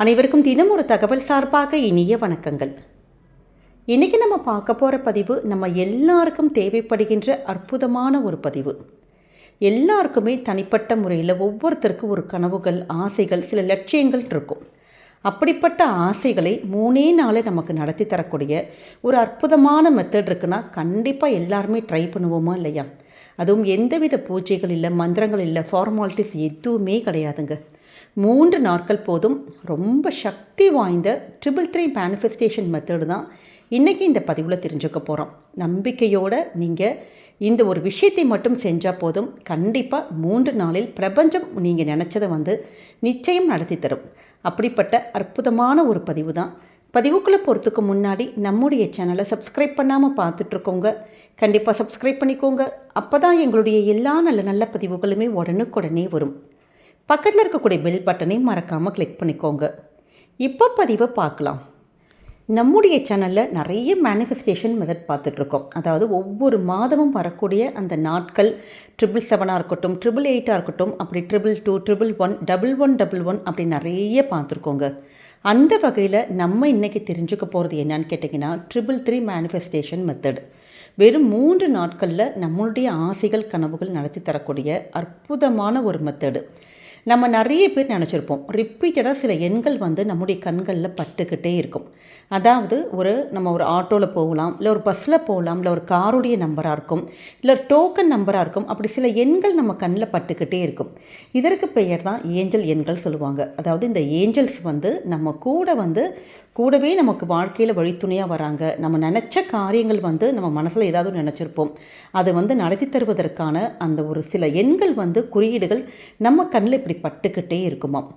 அனைவருக்கும் தினம் ஒரு தகவல் சார்பாக இனிய வணக்கங்கள். இன்றைக்கி நம்ம பார்க்க போகிற பதிவு நம்ம எல்லாருக்கும் தேவைப்படுகின்ற அற்புதமான ஒரு பதிவு. எல்லாருக்குமே தனிப்பட்ட முறையில் ஒவ்வொருத்தருக்கும் ஒரு கனவுகள், ஆசைகள், சில லட்சியங்கள் இருக்கும். அப்படிப்பட்ட ஆசைகளை 3 நாளில் நமக்கு நடத்தி தரக்கூடிய ஒரு அற்புதமான மெத்தட் இருக்குன்னா கண்டிப்பாக எல்லாருமே ட்ரை பண்ணுவோமா இல்லையா? அதுவும் எந்தவித பூஜைகள் இல்லை, மந்திரங்கள் இல்லை, ஃபார்மாலிட்டிஸ் எதுவுமே கிடையாதுங்க. 3 நாட்கள் போதும். ரொம்ப சக்தி வாய்ந்த 333 மேனிஃபெஸ்டேஷன் மெத்தடு தான் இன்றைக்கி இந்த பதிவில் தெரிஞ்சுக்க போகிறோம். நம்பிக்கையோடு நீங்கள் இந்த ஒரு விஷயத்தை மட்டும் செஞ்சால் போதும். கண்டிப்பாக 3 நாளில் பிரபஞ்சம் நீங்கள் நினச்சதை நிச்சயம் நடத்தி தரும். அப்படிப்பட்ட அற்புதமான ஒரு பதிவு தான். பதிவுக்குள்ளே போகிறதுக்கு முன்னாடி நம்முடைய சேனலை சப்ஸ்கிரைப் பண்ணாமல் பார்த்துட்ருக்கோங்க. கண்டிப்பாக சப்ஸ்கிரைப் பண்ணிக்கோங்க. அப்போ தான் எங்களுடைய எல்லா நல்ல நல்ல பதிவுகளுமே உடனுக்குடனே வரும். பக்கத்தில் இருக்கக்கூடிய பெல் பட்டனை மறக்காமல் கிளிக் பண்ணிக்கோங்க. இப்போ பதிவை பார்க்கலாம். நம்முடைய சேனலில் நிறைய மேனிஃபெஸ்டேஷன் மெத்தட் பார்த்துட்ருக்கோம். அதாவது ஒவ்வொரு மாதமும் வரக்கூடிய அந்த நாட்கள் 777 இருக்கட்டும், 888 இருக்கட்டும், அப்படி 222, 111, 111 அப்படி நிறைய பார்த்துருக்கோங்க. அந்த வகையில் நம்ம இன்றைக்கி தெரிஞ்சுக்க போகிறது என்னன்னு கேட்டிங்கன்னா 333 மேனிஃபெஸ்டேஷன் மெத்தட். வெறும் 3 நாட்களில் நம்மளுடைய ஆசைகள், கனவுகள் நடத்தி தரக்கூடிய அற்புதமான ஒரு மெத்தடு. நம்ம நிறைய பேர் நினச்சிருப்போம், ரிப்பீட்டடாக சில எண்கள் நம்முடைய கண்களில் பட்டுக்கிட்டே இருக்கும். அதாவது நம்ம ஒரு ஆட்டோவில் போகலாம், இல்லை ஒரு பஸ்ஸில் போகலாம், இல்லை ஒரு காருடைய நம்பராக இருக்கும், இல்லை டோக்கன் நம்பராக இருக்கும். அப்படி சில எண்கள் நம்ம கண்ணில் பட்டுக்கிட்டே இருக்கும். இதற்கு பெயர் தான் ஏஞ்சல் எண்கள் சொல்லுவாங்க. அதாவது இந்த ஏஞ்சல்ஸ் நம்ம கூடவே நமக்கு வாழ்க்கையில் வழித்துணையாக வராங்க. நம்ம நினச்ச காரியங்கள் நம்ம மனசில் ஏதாவது நினச்சிருப்போம், அது நடத்தி தருவதற்கான அந்த ஒரு சில எண்கள் குறியீடுகள் நம்ம கண்ணில் இப்படி பட்டுக்கிட்டே இருக்குமாம்.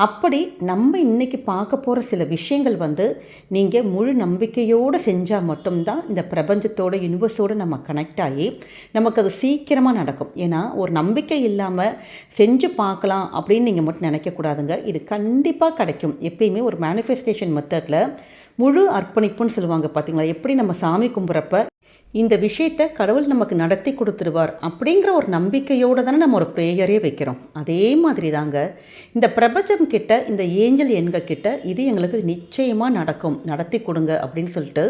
அப்படி நம்ம இன்றைக்கி பார்க்க போகிற சில விஷயங்கள் நீங்கள் முழு நம்பிக்கையோடு செஞ்சால் மட்டும்தான் இந்த பிரபஞ்சத்தோட, யூனிவர்ஸோடு நம்ம கனெக்ட் ஆகி நமக்கு அது சீக்கிரமாக நடக்கும். ஏன்னா ஒரு நம்பிக்கை இல்லாமல் செஞ்சு பார்க்கலாம் அப்படின்னு நீங்கள் மட்டும் நினைக்கக்கூடாதுங்க. இது கண்டிப்பாக கிடைக்கும். எப்பயுமே ஒரு மேனிஃபெஸ்டேஷன் மெத்தடில் முழு அர்ப்பணிப்புன்னு சொல்லுவாங்க பார்த்தீங்களா? எப்படி நம்ம சாமி கும்பிட்றப்ப இந்த விஷயத்தை கடவுள் நமக்கு நடத்தி கொடுத்துருவார் அப்படிங்கிற ஒரு நம்பிக்கையோடு தானே நம்ம ஒரு ப்ரேயரே வைக்கிறோம். அதே மாதிரி தாங்க இந்த பிரபஞ்சம் கிட்ட, இந்த ஏஞ்சல் எண்கள் கிட்ட இது எங்களுக்கு நிச்சயமாக நடக்கும், நடத்தி கொடுங்க அப்படின்னு சொல்லிட்டு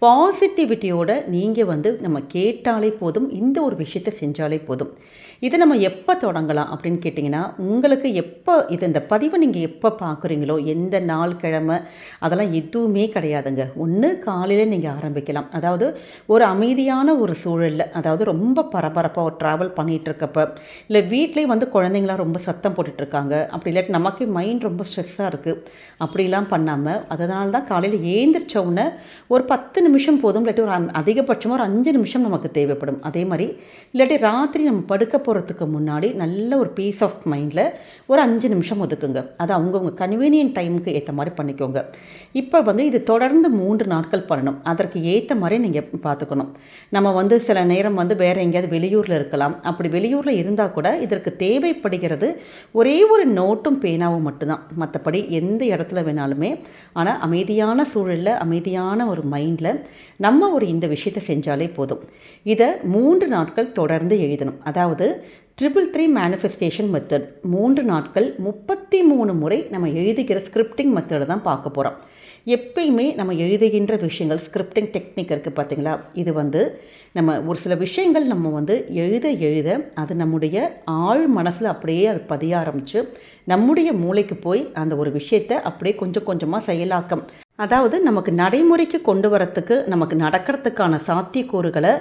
பாசிட்டிவிட்டியோடு நீங்கள் நம்ம கேட்டாலே போதும், இந்த ஒரு விஷயத்தை செஞ்சாலே போதும். இதை நம்ம எப்போ தொடங்கலாம் அப்படின்னு கேட்டிங்கன்னா, உங்களுக்கு எப்போ இந்த பதிவை நீங்கள் எப்போ பார்க்குறீங்களோ, எந்த நாள், கிழமை அதெல்லாம் எதுவுமே கிடையாதுங்க. ஒன்று காலையில் நீங்கள் ஆரம்பிக்கலாம். அதாவது ஒரு அமைதியான ஒரு சூழலில், அதாவது ரொம்ப பரபரப்பாக ஒரு ட்ராவல் பண்ணிகிட்ருக்கப்ப, இல்லை வீட்லேயே குழந்தைங்களாம் ரொம்ப சத்தம் போட்டுட்ருக்காங்க, அப்படி இல்லாட்டி நமக்கு மைண்ட் ரொம்ப ஸ்ட்ரெஸ்ஸாக இருக்குது, அப்படிலாம் பண்ணாமல், அதனால தான் காலையில் ஏந்திரிச்சோன்னே ஒரு 10 நிமிஷம் போதும். இல்லாட்டி ஒரு அதிகபட்சமாக ஒரு 5 நிமிஷம் நமக்கு தேவைப்படும். அதே மாதிரி இல்லாட்டி ராத்திரி நம்ம படுக்க போகிறதுக்கு முன்னாடி நல்ல ஒரு பீஸ் ஆஃப் மைண்டில் ஒரு 5 நிமிஷம் ஒதுக்குங்க. அது அவங்கவுங்க கன்வீனியன்ட் டைமுக்கு ஏற்ற மாதிரி பண்ணிக்கோங்க. இப்போ இது தொடர்ந்து 3 நாட்கள் பண்ணணும். அதற்கு ஏற்ற மாதிரி நீங்கள் பார்த்துக்கணும். நம்ம சில நேரம் வேறு எங்கேயாவது வெளியூரில் இருக்கலாம். அப்படி வெளியூரில் இருந்தால் கூட இதற்கு தேவைப்படுகிறது ஒரே ஒரு நோட்டும் பேனாவும் மட்டும்தான். மற்றபடி எந்த இடத்துல வேணாலுமே, ஆனால் அமைதியான சூழலில், அமைதியான ஒரு மைண்டில் நம்ம இந்த விஷயத்தை செஞ்சாலே போதும். இதை 3 நாட்கள் தொடர்ந்து எழுதணும். அதாவது 333 மேனிஃபெஸ்டேஷன் மெத்தட் 3 நாட்கள் 33 முறை நம்ம எழுதுகிற ஸ்கிரிப்டிங் மெத்தடை தான் பார்க்க போகிறோம். எப்பயுமே நம்ம எழுதுகின்ற விஷயங்கள், ஸ்கிரிப்டிங் டெக்னிக் இருக்குது பார்த்தீங்களா? இது நம்ம ஒரு சில விஷயங்கள் நம்ம எழுத அது நம்முடைய ஆழ் மனசில் அப்படியே அது பதிய ஆரம்பித்து நம்முடைய மூளைக்கு போய் அந்த ஒரு விஷயத்தை அப்படியே கொஞ்சம் கொஞ்சமாக செயலாக்கம், அதாவது நமக்கு நடைமுறைக்கு கொண்டு வரத்துக்கு, நமக்கு நடக்கிறதுக்கான சாத்தியக்கூறுகளை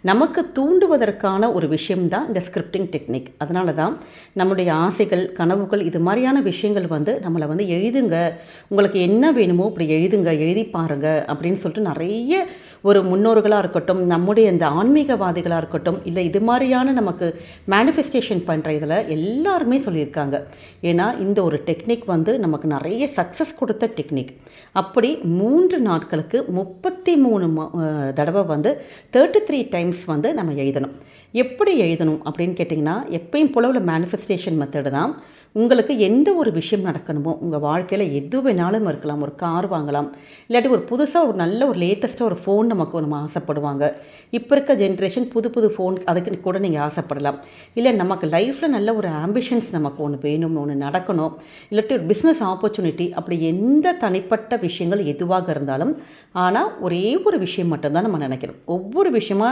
நமக்கு தூண்டுவதற்கான ஒரு விஷயம்தான் இந்த ஸ்கிரிப்டிங் டெக்னிக். அதனால தான் நம்முடைய ஆசைகள், கனவுகள், இது மாதிரியான விஷயங்கள் நம்மளை எழுதுங்க, உங்களுக்கு என்ன வேணுமோ இப்படி எழுதுங்க, எழுதி பாருங்க அப்படின்னு சொல்லிட்டு நிறைய ஒரு முன்னோர்களாக இருக்கட்டும், நம்முடைய இந்த ஆன்மீகவாதிகளாக இருக்கட்டும், இல்லை இது மாதிரியான நமக்கு மேனிஃபெஸ்டேஷன் பண்ணுற இதில் எல்லாருமே சொல்லியிருக்காங்க. ஏன்னா இந்த ஒரு டெக்னிக் நமக்கு நிறைய சக்ஸஸ் கொடுத்த டெக்னிக். அப்படி 3 நாட்களுக்கு 33 தடவை 33 டைம்ஸ் நம்ம எழுதணும். எப்படி எழுதணும் அப்படின்னு கேட்டிங்கன்னா, எப்பயும் போல உள்ள மேனிஃபெஸ்டேஷன் மெத்தடு தான். உங்களுக்கு எந்த ஒரு விஷயம் நடக்கணுமோ உங்கள் வாழ்க்கையில் எது வேணாலும் இருக்கலாம். ஒரு கார் வாங்கலாம், இல்லாட்டி ஒரு புதுசாக ஒரு நல்ல ஒரு லேட்டஸ்ட்டாக ஒரு ஃபோன் நம்ம ஆசைப்படுவாங்க. இப்போ இருக்க ஜென்ரேஷன் புது புது ஃபோன் அதுக்கு கூட நீங்கள் ஆசைப்படலாம். இல்லை நமக்கு லைஃப்பில் நல்ல ஒரு ஆம்பிஷன்ஸ் நமக்கு ஒன்று வேணும்னு ஒன்று நடக்கணும், இல்லாட்டி ஒரு பிஸ்னஸ் ஆப்பர்ச்சுனிட்டி, அப்படி எந்த தனிப்பட்ட விஷயங்கள் எதுவாக இருந்தாலும். ஆனால் ஒரே ஒரு விஷயம் மட்டும்தான் நம்ம நினைக்கணும். ஒவ்வொரு விஷயமா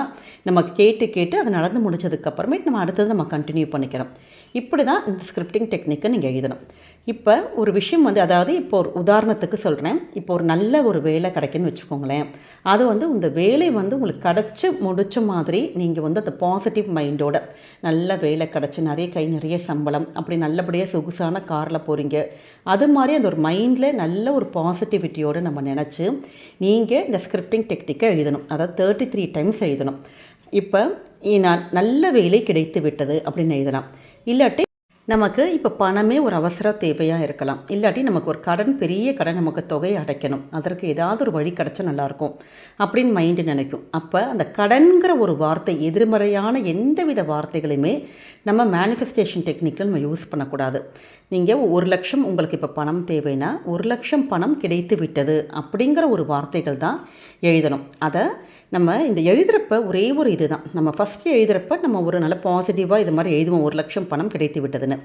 நம்ம கேட்டு கேட்டு அது நடந்து முடிச்சதுக்கப்புறமேட்டு நம்ம அடுத்தது நம்ம கண்டினியூ பண்ணிக்கிறோம். இப்படி தான் இந்த ஸ்கிரிப்டிங் டெக்னிக்கை நீங்கள் எழுதணும். இப்போ ஒரு விஷயம் அதாவது இப்போ ஒரு உதாரணத்துக்கு சொல்கிறேன். இப்போ ஒரு நல்ல ஒரு வேலை கிடைக்குன்னு வச்சுக்கோங்களேன். அது இந்த வேலை உங்களுக்கு கிடச்சி முடித்த மாதிரி நீங்கள் அந்த பாசிட்டிவ் மைண்டோட நல்ல வேலை கிடச்சி நிறைய சம்பளம், அப்படி நல்லபடியாக சொகுசான காரில் போகிறீங்க. அது மாதிரி அந்த ஒரு மைண்டில் நல்ல ஒரு பாசிட்டிவிட்டியோடு நம்ம நினச்சி நீங்கள் இந்த ஸ்கிரிப்டிங் டெக்னிக்கை எழுதணும். அதாவது 33 டைம்ஸ் எழுதணும். இப்போ நான் நல்ல வேலை கிடைத்து விட்டது அப்படின்னு எழுதலாம். இல்லாட்டி நமக்கு இப்போ பணமே ஒரு அவசர தேவையாக இருக்கலாம். இல்லாட்டி நமக்கு ஒரு பெரிய கடன் நமக்கு தொகையை அடைக்கணும், அதற்கு ஏதாவது ஒரு வழி கிடச்சா நல்லாயிருக்கும் அப்படின்னு மைண்டு நினைக்கும். அப்போ அந்த கடன்கிற ஒரு வார்த்தை, எதிர்மறையான எந்தவித வார்த்தைகளையுமே நம்ம மேனிஃபெஸ்டேஷன் டெக்னிக்கில் நம்ம யூஸ் பண்ணக்கூடாது. நீங்கள் 1 லட்சம் உங்களுக்கு இப்போ பணம் தேவைன்னா 1 லட்சம் பணம் கிடைத்து விட்டது அப்படிங்கிற ஒரு வார்த்தைகள் தான் எழுதணும். அதை நம்ம இந்த எழுதுகிறப்ப ஒரே ஒரு இது தான், நம்ம ஃபஸ்ட்டு எழுதுகிறப்ப நம்ம ஒரு நல்ல பாசிட்டிவாக இது மாதிரி எழுதுவோம், 1 லட்சம் பணம் கிடைத்து விட்டதுன்னு.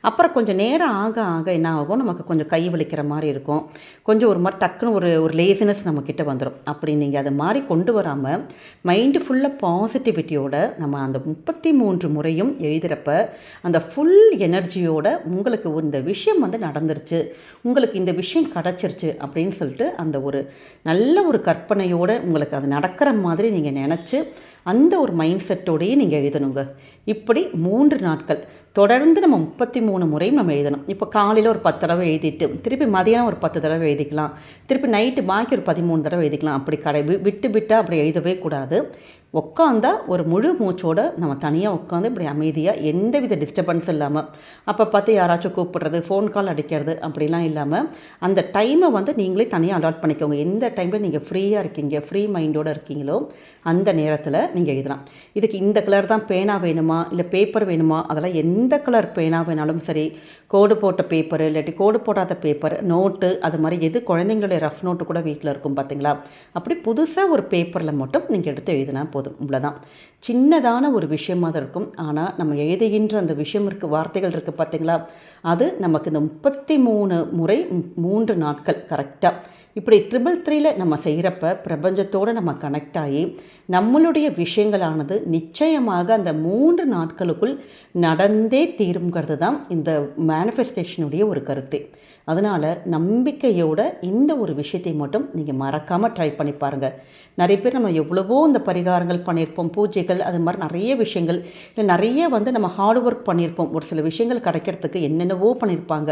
அப்புறம் கொஞ்சம் நேரம் ஆக ஆக என்ன ஆகும், நமக்கு கொஞ்சம் கை வலிக்கிற மாதிரி இருக்கும், கொஞ்சம் ஒரு மாதிரி டக்குன்னு ஒரு லேசினஸ் நம்மக்கிட்ட வந்துடும். அப்படி நீங்கள் அதை மாதிரி கொண்டு வராமல் மைண்டு ஃபுல்லாக பாசிட்டிவிட்டியோட நம்ம அந்த 33 முறையும் எழுதுகிறப்ப அந்த ஃபுல் எனர்ஜியோட உங்களுக்கு இந்த விஷயம் நடந்துருச்சு, உங்களுக்கு இந்த விஷயம் கிடச்சிருச்சு அப்படின்னு சொல்லிட்டு அந்த ஒரு நல்ல ஒரு கற்பனையோடு உங்களுக்கு அது நடக்கிற மாதிரி நீங்கள் நினச்சி அந்த ஒரு மைண்ட் செட்டோடையே நீங்கள் எழுதணுங்க. இப்படி 3 நாட்கள் தொடர்ந்து நம்ம 33 முறையும் நம்ம எழுதணும். இப்போ காலையில் ஒரு 10 தடவை எழுதிட்டு திருப்பி மதியானம் ஒரு 10 தடவை எழுதிக்கலாம், திருப்பி நைட்டு பாக்கி ஒரு 13 தடவை எழுதிக்கலாம். அப்படி விட்டு அப்படி எழுதவே கூடாது. உட்காந்தா ஒரு முழு மூச்சோடு நம்ம தனியாக உட்காந்து இப்படி அமைதியாக எந்தவித டிஸ்டர்பன்ஸ் இல்லாமல், அப்போ பார்த்து யாராச்சும் கூப்பிடுறது, ஃபோன் கால் அடிக்கிறது அப்படிலாம் இல்லாமல் அந்த டைமை நீங்களே தனியாக அலாட் பண்ணிக்கோங்க. எந்த டைமில் நீங்கள் ஃப்ரீயாக இருக்கீங்க, ஃப்ரீ மைண்டோடு இருக்கீங்களோ அந்த நேரத்தில் நீங்கள் எழுதலாம். இதுக்கு இந்த கலர் தான் பேனா வேணுமா, இல்லை பேப்பர் வேணுமா, அதெல்லாம் எந்த கலர் பேனா வேணாலும் சரி, கோடு போட்ட பேப்பர் இல்லாட்டி கோடு போடாத பேப்பர், நோட்டு, அது மாதிரி எது குழந்தைங்களுடைய ரஃப் நோட்டு கூட வீட்டில் இருக்கும் பார்த்தீங்களா, அப்படி புதுசாக ஒரு பேப்பரில் மட்டும் நீங்கள் எடுத்து எழுதினா போதும். இவ்வளோதான். சின்னதான ஒரு விஷயமாக தான் இருக்கும். ஆனால் நம்ம எழுதுகின்ற அந்த விஷயம் வார்த்தைகள் இருக்குது பார்த்தீங்களா, அது நமக்கு இந்த 33 முறை 3 நாட்கள் கரெக்டாக இப்படி 333 நம்ம செய்கிறப்ப பிரபஞ்சத்தோடு நம்ம கனெக்ட் ஆகி நம்மளுடைய விஷயங்களானது நிச்சயமாக அந்த 3 நாட்களுக்குள் நடந்தே தீருங்கிறது தான் இந்த மேனிஃபெஸ்டேஷனுடைய ஒரு கருத்து. அதனால் நம்பிக்கையோட இந்த ஒரு விஷயத்தை மட்டும் நீங்கள் மறக்காமல் ட்ரை பண்ணி பாருங்கள். நிறைய பேர் நம்ம எவ்வளவோ இந்த பரிகாரங்கள் பண்ணியிருப்போம், பூஜைகள், அது மாதிரி நிறைய விஷயங்கள், இல்லை நிறைய நம்ம ஹார்ட் ஒர்க் பண்ணியிருப்போம். ஒரு சில விஷயங்கள் கிடைக்கிறதுக்கு என்னென்னவோ பண்ணியிருப்பாங்க.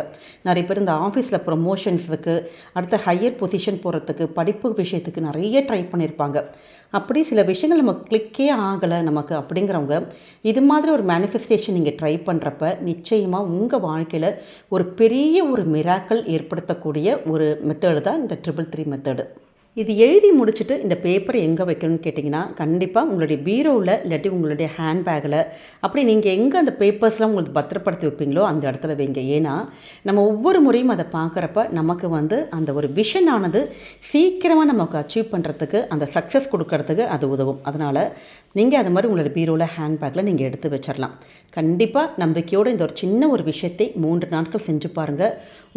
நிறைய பேர் இந்த ஆஃபீஸில் ப்ரொமோஷன்ஸுக்கு, அடுத்த ஹையர் பொசிஷன் போகிறதுக்கு, படிப்பு விஷயத்துக்கு நிறைய ட்ரை பண்ணியிருப்பாங்க. அப்படி சில விஷயங்கள் நமக்கு கிளிக்கே ஆகலை நமக்கு அப்படிங்கிறவங்க இது மாதிரி ஒரு மேனிஃபெஸ்டேஷன் நீங்கள் ட்ரை பண்ணுறப்ப நிச்சயமாக உங்கள் வாழ்க்கையில் ஒரு பெரிய ஒரு மிராக்கள் ஏற்படுத்தக்கூடிய ஒரு மெத்தடு தான் இந்த 333 மெத்தடு. இது எழுதி முடிச்சுட்டு இந்த பேப்பரை எங்கே வைக்கணும்னு கேட்டிங்கன்னா, கண்டிப்பாக உங்களுடைய பீரோவில் இல்லாட்டி உங்களுடைய ஹேண்ட்பேக்கில், அப்படி நீங்கள் எங்கே அந்த பேப்பர்ஸ்லாம் உங்களுக்கு பத்திரப்படுத்தி வைப்பீங்களோ அந்த இடத்துல வைங்க. ஏன்னா நம்ம ஒவ்வொரு முறையும் அதை பார்க்குறப்ப நமக்கு அந்த ஒரு விஷன் ஆனது சீக்கிரமாக நமக்கு அச்சீவ் பண்ணுறதுக்கு, அந்த சக்ஸஸ் கொடுக்கறதுக்கு அது உதவும். அதனால் நீங்கள் அது மாதிரி உங்களுடைய பீரோவில் ஹேண்ட்பேக்கில் நீங்கள் எடுத்து வச்சிடலாம். கண்டிப்பாக நம்பிக்கையோடு இந்த ஒரு சின்ன ஒரு விஷயத்தை 3 நாட்கள் செஞ்சு பாருங்கள்.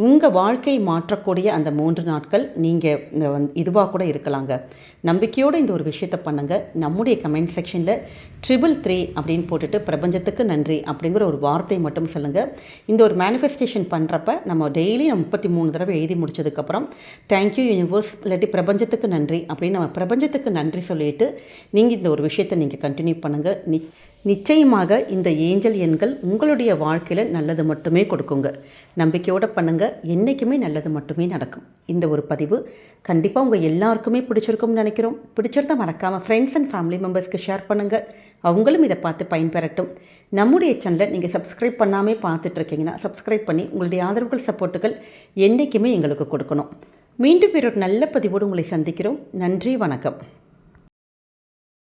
உங்கள் வாழ்க்கையை மாற்றக்கூடிய அந்த 3 நாட்கள் நீங்கள் இதுவாக கூட இருக்கலாங்க. நம்பிக்கையோடு இந்த ஒரு விஷயத்தை பண்ணுங்கள். நம்முடைய கமெண்ட் செக்ஷனில் 333 அப்படின்னு போட்டுட்டு பிரபஞ்சத்துக்கு நன்றி அப்படிங்கிற ஒரு வார்த்தை மட்டும் சொல்லுங்கள். இந்த ஒரு மேனிஃபெஸ்டேஷன் பண்ணுறப்ப நம்ம டெய்லி 33 தடவை எழுதி முடிச்சதுக்கப்புறம் தேங்க்யூ யூனிவர்ஸ் இல்லாட்டி பிரபஞ்சத்துக்கு நன்றி அப்படின்னு நம்ம பிரபஞ்சத்துக்கு நன்றி சொல்லிவிட்டு நீங்கள் இந்த ஒரு விஷயத்தை நீங்கள் கண்டினியூ பண்ணுங்கள். நிச்சயமாக இந்த ஏஞ்சல் எண்கள் உங்களுடைய வாழ்க்கையில் நல்லது மட்டுமே கொடுக்குங்க. நம்பிக்கையோடு பண்ணுங்கள், என்றைக்குமே நல்லது மட்டுமே நடக்கும். இந்த ஒரு பதிவு கண்டிப்பாக உங்கள் எல்லாருக்குமே பிடிச்சிருக்கும்னு நினைக்கிறோம். பிடிச்சிருந்தால் மறக்காமல் ஃப்ரெண்ட்ஸ் அண்ட் ஃபேமிலி மெம்பர்ஸ்க்கு ஷேர் பண்ணுங்கள், அவங்களும் இதை பார்த்து பயன்பெறட்டும். நம்முடைய சேனலை நீங்கள் சப்ஸ்கிரைப் பண்ணாமல் பார்த்துட்ருக்கீங்கன்னா சப்ஸ்கிரைப் பண்ணி உங்களுடைய ஆதரவுகள், சப்போர்ட்டுகள் என்றைக்குமே எங்களுக்கு கொடுக்கணும். மீண்டும் வேறொரு நல்ல பதிவோடு உங்களை சந்திக்கிறோம். நன்றி, வணக்கம்.